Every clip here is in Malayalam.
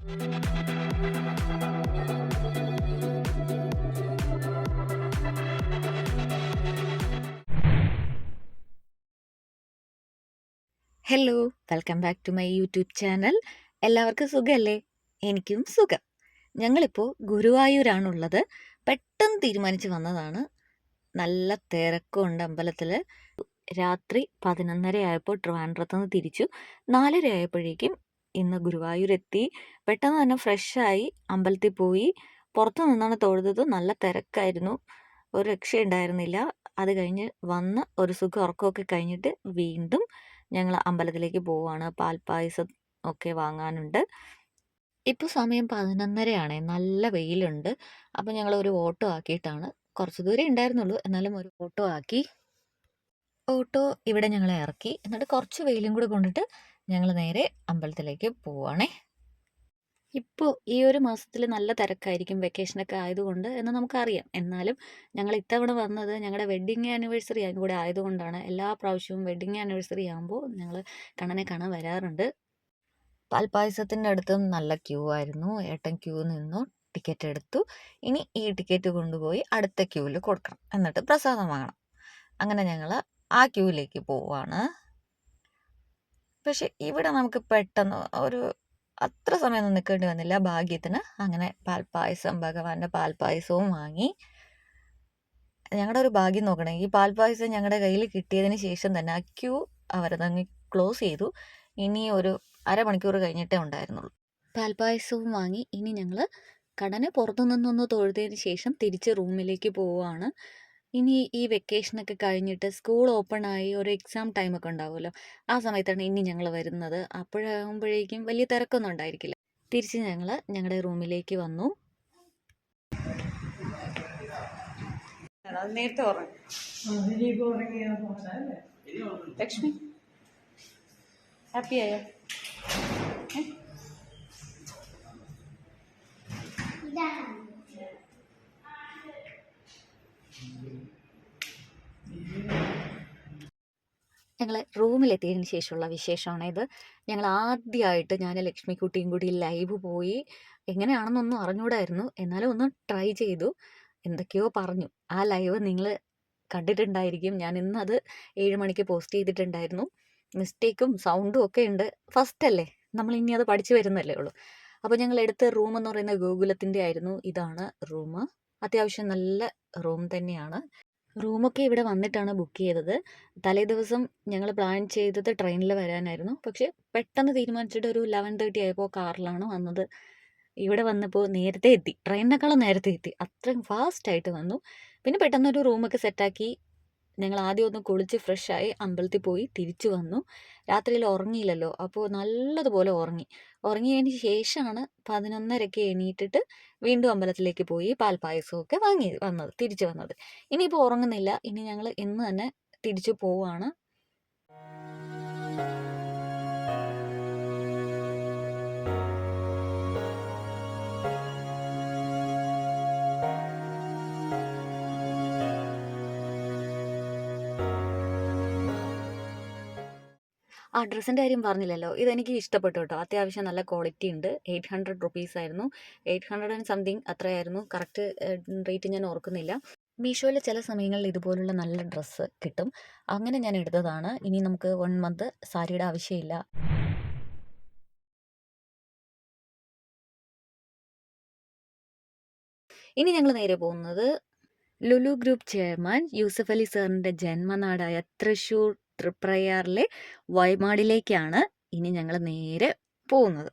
Hello, welcome back to my YouTube channel. എല്ലാവർക്കും സുഖമല്ലേ? എനിക്കും സുഖം. ഞങ്ങളിപ്പോൾ ഗുരുവായൂരാണുള്ളത്. പെട്ടെന്ന് തീരുമാനിച്ച് വന്നതാണ്. നല്ല തിരക്കുണ്ട് അമ്പലത്തിൽ. രാത്രി 11:30 ആയപ്പോൾ ട്രിവാൻഡ്രത്ത് നിന്ന് തിരിച്ചു. 4:30 ആയപ്പോഴേക്കും ഇന്ന് ഗുരുവായൂരെത്തി. പെട്ടെന്ന് തന്നെ ഫ്രഷായി അമ്പലത്തിൽ പോയി. പുറത്ത് നിന്നാണ് തൊഴുതത്. നല്ല തിരക്കായിരുന്നു, ഒരു രക്ഷയുണ്ടായിരുന്നില്ല. അത് കഴിഞ്ഞ് വന്ന് ഒരു സുഖം ഉറക്കമൊക്കെ കഴിഞ്ഞിട്ട് വീണ്ടും ഞങ്ങൾ അമ്പലത്തിലേക്ക് പോവുകയാണ്. പാൽപ്പായസം ഒക്കെ വാങ്ങാനുണ്ട്. ഇപ്പോൾ സമയം 11:30 നല്ല വെയിലുണ്ട്. അപ്പോൾ ഞങ്ങൾ ഒരു ഓട്ടോ ആക്കിയിട്ടാണ്, കുറച്ച് ദൂരം ഉണ്ടായിരുന്നുള്ളൂ എന്നാലും ഒരു ഓട്ടോ ആക്കി. ഓട്ടോ ഇവിടെ ഞങ്ങളെ ഇറക്കി. എന്നിട്ട് കുറച്ച് വെയിലും കൂടെ കൊണ്ടിട്ട് ഞങ്ങൾ നേരെ അമ്പലത്തിലേക്ക് പോവുകയാണേ. ഇപ്പോൾ ഈ ഒരു മാസത്തിൽ നല്ല തിരക്കായിരിക്കും, വെക്കേഷനൊക്കെ ആയതുകൊണ്ട് എന്ന് നമുക്കറിയാം. എന്നാലും ഞങ്ങൾ ഇത്തവണ വന്നത് ഞങ്ങളുടെ വെഡ്ഡിങ് ആനിവേഴ്സറി കൂടെ ആയതുകൊണ്ടാണ്. എല്ലാ പ്രാവശ്യവും വെഡ്ഡിങ് ആനിവേഴ്സറി ആകുമ്പോൾ ഞങ്ങൾ കണ്ണനെ കാണാൻ വരാറുണ്ട്. പാൽപ്പായസത്തിൻ്റെ അടുത്തും നല്ല ക്യൂ ആയിരുന്നു. ഏട്ടൻ ക്യൂ നിന്നു, ടിക്കറ്റ് എടുത്തു. ഇനി ഈ ടിക്കറ്റ് കൊണ്ടുപോയി അടുത്ത ക്യൂവിൽ കൊടുക്കണം, എന്നിട്ട് പ്രസാദം വാങ്ങണം. അങ്ങനെ ഞങ്ങൾ ആ ക്യൂവിലേക്ക് പോവുകയാണ്. പക്ഷെ ഇവിടെ നമുക്ക് പെട്ടെന്ന് അത്ര സമയമൊന്നും നിൽക്കേണ്ടി വന്നില്ല. ഭാഗ്യത്തിന് അങ്ങനെ പാൽപ്പായസം, ഭഗവാന്റെ പാൽപ്പായസവും വാങ്ങി. ഞങ്ങളുടെ ഒരു ഭാഗ്യം നോക്കണേ, ഈ പാൽപ്പായസം ഞങ്ങളുടെ കയ്യിൽ കിട്ടിയതിന് ശേഷം തന്നെ ആ ക്യൂ അവരതങ്ങ് ക്ലോസ് ചെയ്തു. ഇനി ഒരു അരമണിക്കൂർ കഴിഞ്ഞിട്ടേ ഉണ്ടായിരുന്നുള്ളൂ. പാൽപ്പായസവും വാങ്ങി ഇനി ഞങ്ങൾ കടനെ പുറത്തു നിന്നൊന്ന് തൊഴുതതിന് ശേഷം തിരിച്ച് റൂമിലേക്ക് പോവുകയാണ്. ഇനി ഈ വെക്കേഷനൊക്കെ കഴിഞ്ഞിട്ട് സ്കൂൾ ഓപ്പൺ ആയി ഒരു എക്സാം ടൈമൊക്കെ ഉണ്ടാവുമല്ലോ, ആ സമയത്താണ് ഇനി ഞങ്ങൾ വരുന്നത്. അപ്പോഴാകുമ്പോഴേക്കും വലിയ തിരക്കൊന്നും ഉണ്ടായിരിക്കില്ല. തിരിച്ച് ഞങ്ങൾ ഞങ്ങളുടെ റൂമിലേക്ക് വന്നു. നേരത്തെ ലക്ഷ്മി ഹാപ്പിയായോ? ഞങ്ങൾ റൂമിലെത്തിയതിന് ശേഷമുള്ള വിശേഷമാണിത്. ഞങ്ങൾ ആദ്യമായിട്ട് ഞാൻ ലക്ഷ്മിക്കുട്ടിയും കൂടി ലൈവ് പോയി. എങ്ങനെയാണെന്നൊന്നും അറിഞ്ഞൂടായിരുന്നു, എന്നാലും ഒന്ന് ട്രൈ ചെയ്തു. എന്തൊക്കെയോ പറഞ്ഞു. ആ ലൈവ് നിങ്ങൾ കണ്ടിട്ടുണ്ടായിരിക്കും. ഞാൻ ഇന്നത് 7 മണിക്ക് പോസ്റ്റ് ചെയ്തിട്ടുണ്ടായിരുന്നു. മിസ്റ്റേക്കും സൗണ്ടും ഒക്കെ ഉണ്ട്. ഫസ്റ്റ് അല്ലേ, നമ്മൾ ഇനി അത് പഠിച്ചു വരുന്നല്ലേ ഉള്ളൂ. അപ്പോൾ ഞങ്ങൾ എടുത്ത റൂം എന്ന് പറയുന്നത് ഗോകുലത്തിൻ്റെ ആയിരുന്നു. ഇതാണ് റൂം. അത്യാവശ്യം നല്ല റൂം തന്നെയാണ്. റൂമൊക്കെ ഇവിടെ വന്നിട്ടാണ് ബുക്ക് ചെയ്തത്. തലേ ദിവസം ഞങ്ങൾ പ്ലാൻ ചെയ്തത് ട്രെയിനിൽ വരാനായിരുന്നു. പക്ഷെ പെട്ടെന്ന് തീരുമാനിച്ചിട്ട് ഒരു 11:30 ആയപ്പോൾ കാറിലാണ് വന്നത്. ഇവിടെ വന്നപ്പോൾ നേരത്തെ എത്തി, ട്രെയിനിനേക്കാളും നേരത്തെ എത്തി. അത്രയും ഫാസ്റ്റായിട്ട് വന്നു. പിന്നെ പെട്ടെന്നൊരു റൂമൊക്കെ സെറ്റാക്കി ഞങ്ങൾ ആദ്യം ഒന്ന് കുളിച്ച് ഫ്രഷായി അമ്പലത്തിൽ പോയി തിരിച്ചു വന്നു. രാത്രിയിൽ ഉറങ്ങിയില്ലല്ലോ, അപ്പോൾ നല്ലതുപോലെ ഉറങ്ങിയതിന് ശേഷമാണ് 11:30 എണീറ്റിട്ട് വീണ്ടും അമ്പലത്തിലേക്ക് പോയി പാൽപ്പായസമൊക്കെ തിരിച്ചു വന്നത്. ഇനിയിപ്പോൾ ഉറങ്ങുന്നില്ല. ഇനി ഞങ്ങൾ ഇന്ന് തന്നെ തിരിച്ചു പോവുകയാണ്. ആ ഡ്രസ്സിൻ്റെ കാര്യം പറഞ്ഞില്ലല്ലോ, ഇതെനിക്ക് ഇഷ്ടപ്പെട്ടു കേട്ടോ. അത്യാവശ്യം നല്ല ക്വാളിറ്റി ഉണ്ട്. 800 റുപ്പീസ് ആയിരുന്നു, 800 ആൻഡ് സംതിങ് അത്രയായിരുന്നു. കറക്റ്റ് റേറ്റ് ഞാൻ ഓർക്കുന്നില്ല. മീഷോയിൽ ചില സമയങ്ങളിൽ ഇതുപോലുള്ള നല്ല ഡ്രസ്സ് കിട്ടും. അങ്ങനെ ഞാൻ എടുത്തതാണ്. ഇനി നമുക്ക് 1 മന്ത് സാരിയുടെ ആവശ്യമില്ല. ഇനി ഞങ്ങൾ നേരെ പോകുന്നത് ലുലു ഗ്രൂപ്പ് ചെയർമാൻ യൂസഫ് അലി സാറിൻ്റെ ജന്മനാടായ തൃശ്ശൂർ തൃപ്രയാറിലെ വയനാടിലേക്കാണ് ഇനി ഞങ്ങൾ നേരെ പോകുന്നത്.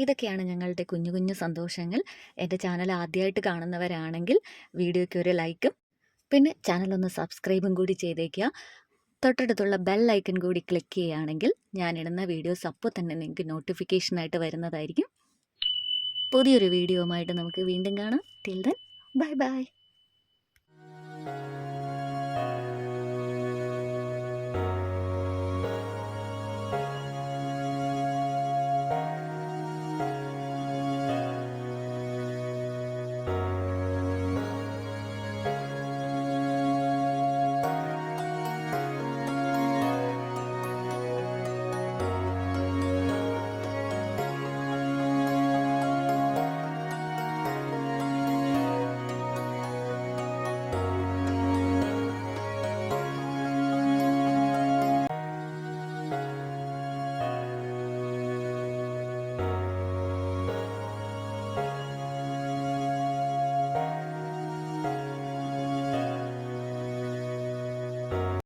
ഇതൊക്കെയാണ് ഞങ്ങളുടെ കുഞ്ഞു കുഞ്ഞു സന്തോഷങ്ങൾ. എൻ്റെ ചാനൽ ആദ്യമായിട്ട് കാണുന്നവരാണെങ്കിൽ വീഡിയോയ്ക്ക് ഒരു ലൈക്കും പിന്നെ ചാനലൊന്ന് സബ്സ്ക്രൈബും കൂടി ചെയ്തേക്കുക. തൊട്ടടുത്തുള്ള ബെൽ ഐക്കൺ കൂടി ക്ലിക്ക് ചെയ്യുകയാണെങ്കിൽ ഞാനിടുന്ന വീഡിയോസ് അപ്പോൾ തന്നെ നിങ്ങൾക്ക് നോട്ടിഫിക്കേഷനായിട്ട് വരുന്നതായിരിക്കും. പുതിയൊരു വീഡിയോയുമായിട്ട് നമുക്ക് വീണ്ടും കാണാം. Till then bye bye.